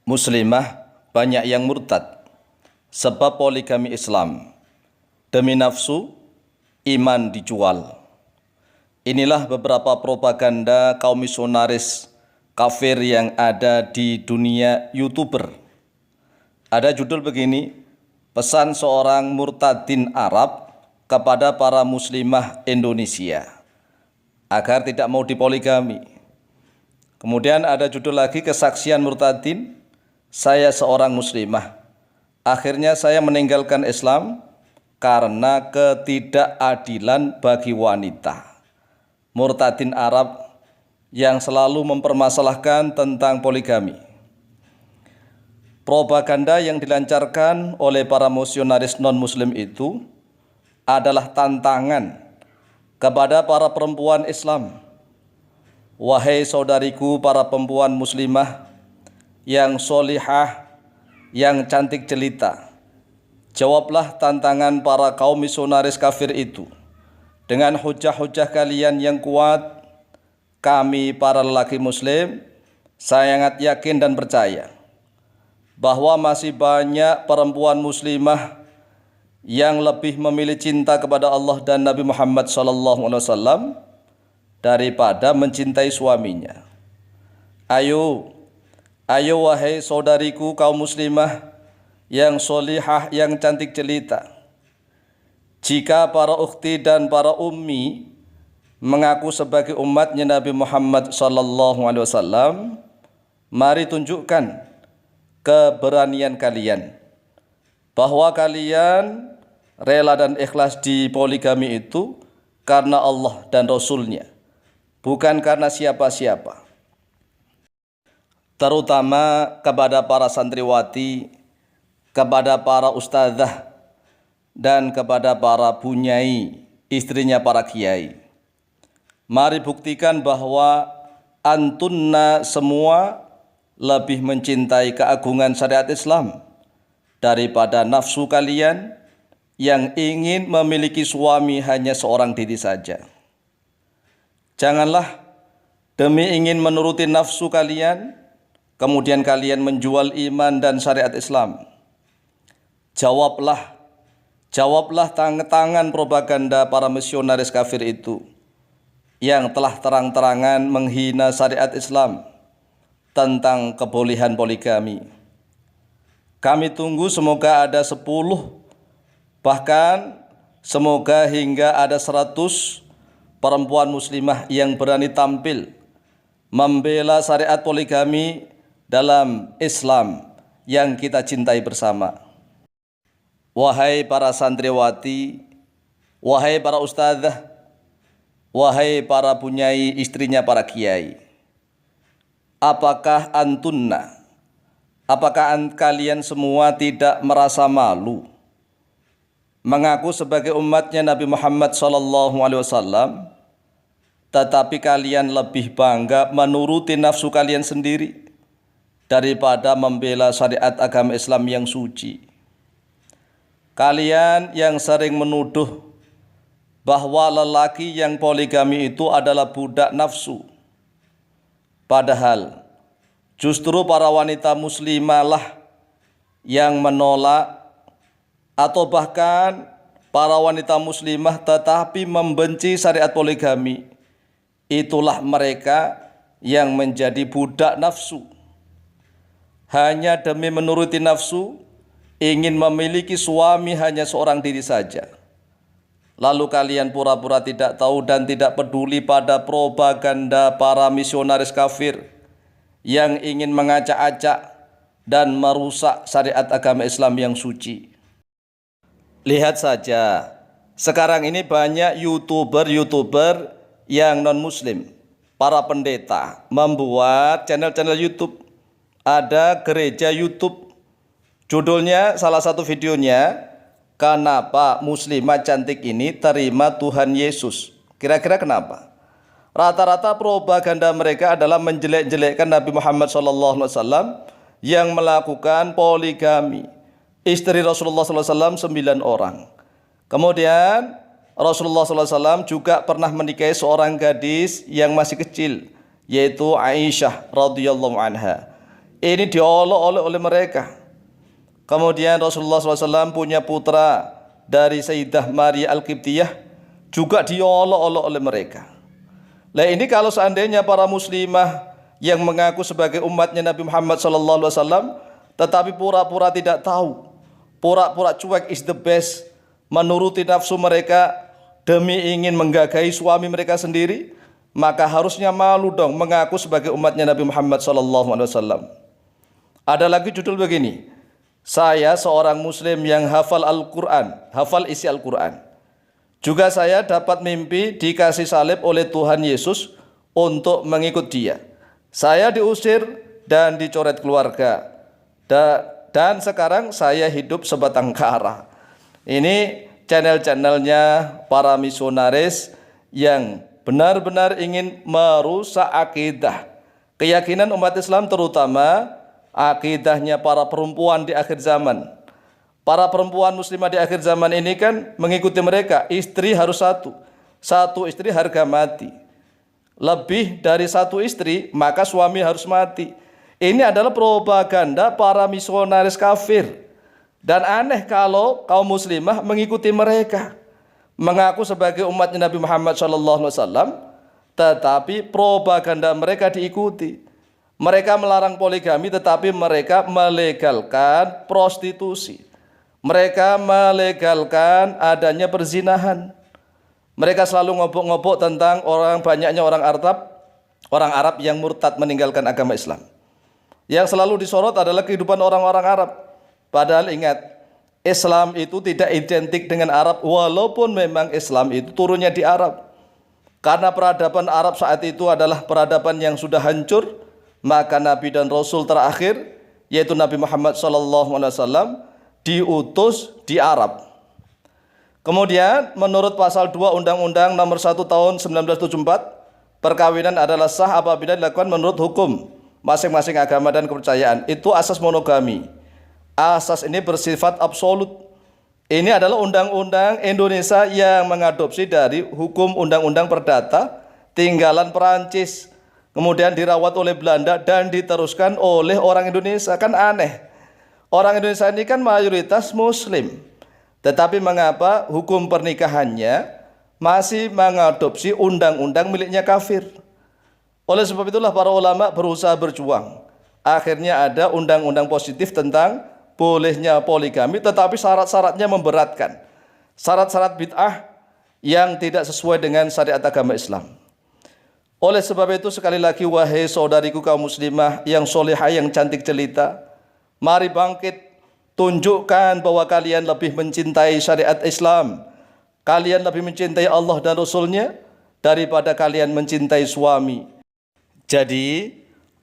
Muslimah banyak yang murtad sebab poligami Islam. Demi nafsu, iman dijual. Inilah beberapa propaganda kaum misionaris kafir yang ada di dunia YouTuber. Ada judul begini, pesan seorang murtadin Arab kepada para muslimah Indonesia agar tidak mau dipoligami. Kemudian ada judul lagi, kesaksian murtadin, saya seorang muslimah. Akhirnya saya meninggalkan Islam karena ketidakadilan bagi wanita. Murtadin Arab yang selalu mempermasalahkan tentang poligami. Propaganda yang dilancarkan oleh para misionaris non-muslim itu adalah tantangan kepada para perempuan Islam. Wahai saudariku para perempuan muslimah yang solihah, yang cantik jelita, jawablah tantangan para kaum misionaris kafir itu dengan hujah-hujah kalian yang kuat. Kami para lelaki muslim sangat yakin dan percaya bahwa masih banyak perempuan muslimah yang lebih memilih cinta kepada Allah dan Nabi Muhammad SAW daripada mencintai suaminya. Ayo wahai saudariku kaum muslimah yang solihah, yang cantik jelita. Jika para ukhti dan para ummi mengaku sebagai umatnya Nabi Muhammad SAW, mari tunjukkan keberanian kalian bahwa kalian rela dan ikhlas di poligami itu karena Allah dan Rasulnya, bukan karena siapa-siapa. Terutama kepada para santriwati, kepada para ustadzah, dan kepada para bunyai, istrinya para kiai. Mari buktikan bahwa antunna semua lebih mencintai keagungan syariat Islam daripada nafsu kalian yang ingin memiliki suami hanya seorang diri saja. Janganlah demi ingin menuruti nafsu kalian, kemudian kalian menjual iman dan syariat Islam. Jawablah tangan propaganda para misionaris kafir itu yang telah terang-terangan menghina syariat Islam tentang kebolehan poligami. Kami tunggu semoga ada 10, bahkan semoga hingga ada 100 perempuan muslimah yang berani tampil membela syariat poligami dalam Islam yang kita cintai bersama. Wahai para santriwati, wahai para ustadzah, wahai para bunyai, istrinya para kiai, apakah kalian semua tidak merasa malu mengaku sebagai umatnya Nabi Muhammad SAW, tetapi kalian lebih bangga menuruti nafsu kalian sendiri daripada membela syariat agama Islam yang suci? Kalian yang sering menuduh bahwa lelaki yang poligami itu adalah budak nafsu, padahal justru para wanita muslimah lah yang menolak, atau bahkan para wanita muslimah tetapi membenci syariat poligami, itulah mereka yang menjadi budak nafsu. Hanya demi menuruti nafsu, ingin memiliki suami hanya seorang diri saja. Lalu kalian pura-pura tidak tahu dan tidak peduli pada propaganda para misionaris kafir yang ingin mengacak-acak dan merusak syariat agama Islam yang suci. Lihat saja, sekarang ini banyak YouTuber yang non-muslim, para pendeta membuat channel-channel YouTube. Ada gereja YouTube, judulnya salah satu videonya, kenapa muslimah cantik ini terima Tuhan Yesus. Kira-kira kenapa? Rata-rata propaganda mereka adalah menjelek-jelekkan Nabi Muhammad SAW yang melakukan poligami. Istri Rasulullah SAW 9 orang. Kemudian Rasulullah SAW juga pernah menikahi seorang gadis yang masih kecil, yaitu Aisyah radhiyallahu anha, Ini diolok-olok oleh mereka. Kemudian Rasulullah SAW punya putra dari Sayyidah Maria Al-Qibtiyah, juga diolok-olok oleh mereka. Nah ini kalau seandainya para muslimah yang mengaku sebagai umatnya Nabi Muhammad SAW, tetapi pura-pura tidak tahu, pura-pura cuek is the best, menuruti nafsu mereka demi ingin menggagahi suami mereka sendiri, maka harusnya malu dong mengaku sebagai umatnya Nabi Muhammad SAW. Ada lagi judul begini, saya seorang muslim yang hafal Al-Quran, hafal isi Al-Quran. Juga saya dapat mimpi dikasih salib oleh Tuhan Yesus untuk mengikut dia. Saya diusir dan dicoret keluarga. Dan sekarang saya hidup sebatang kara. Ini channel-channelnya para misionaris yang benar-benar ingin merusak akidah, keyakinan umat Islam, terutama akidahnya para perempuan di akhir zaman. Para perempuan muslimah di akhir zaman ini kan mengikuti mereka, istri harus satu istri harga mati. Lebih dari satu istri maka suami harus mati. Ini adalah propaganda para misionaris kafir. Dan aneh kalau kaum muslimah mengikuti mereka, mengaku sebagai umatnya Nabi Muhammad SAW, tetapi propaganda mereka diikuti. Mereka melarang poligami tetapi mereka melegalkan prostitusi. Mereka melegalkan adanya perzinahan. Mereka selalu ngobok-ngobok tentang banyaknya orang Arab yang murtad meninggalkan agama Islam. Yang selalu disorot adalah kehidupan orang-orang Arab. Padahal ingat, Islam itu tidak identik dengan Arab, walaupun memang Islam itu turunnya di Arab. Karena peradaban Arab saat itu adalah peradaban yang sudah hancur, maka Nabi dan Rasul terakhir, yaitu Nabi Muhammad SAW, diutus di Arab. Kemudian menurut pasal 2 Undang-Undang nomor 1 tahun 1974, perkawinan adalah sah apabila dilakukan menurut hukum masing-masing agama dan kepercayaan. Itu asas monogami. Asas ini bersifat absolut. Ini adalah undang-undang Indonesia yang mengadopsi dari hukum undang-undang perdata tinggalan Perancis, kemudian dirawat oleh Belanda dan diteruskan oleh orang Indonesia. Kan aneh, orang Indonesia ini kan mayoritas muslim, tetapi mengapa hukum pernikahannya masih mengadopsi undang-undang miliknya kafir? Oleh sebab itulah para ulama berusaha berjuang. Akhirnya ada undang-undang positif tentang bolehnya poligami, tetapi syarat-syaratnya memberatkan. Syarat-syarat bid'ah yang tidak sesuai dengan syariat agama Islam. Oleh sebab itu sekali lagi, wahai saudariku kaum muslimah yang solehah, yang cantik jelita, mari bangkit, tunjukkan bahwa kalian lebih mencintai syariat Islam, kalian lebih mencintai Allah dan Rasulnya daripada kalian mencintai suami. Jadi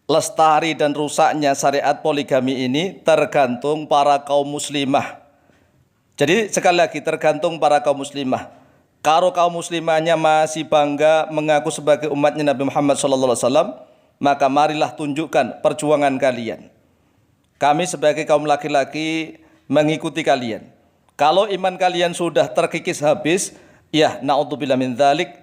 lestari dan rusaknya syariat poligami ini tergantung para kaum muslimah. Jadi sekali lagi, tergantung para kaum muslimah. Kalau kaum muslimahnya masih bangga mengaku sebagai umatnya Nabi Muhammad SAW, maka marilah tunjukkan perjuangan kalian. Kami sebagai kaum laki-laki mengikuti kalian. Kalau iman kalian sudah terkikis habis, ya na'udzubillah min dzalik,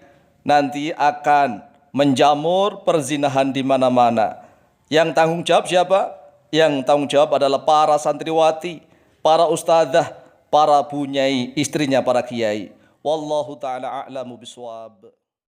nanti akan menjamur perzinahan di mana-mana. Yang tanggung jawab siapa? Yang tanggung jawab adalah para santriwati, para ustadzah, para bunyai, istrinya para kiai. Wallahu ta'ala a'lamu biswab.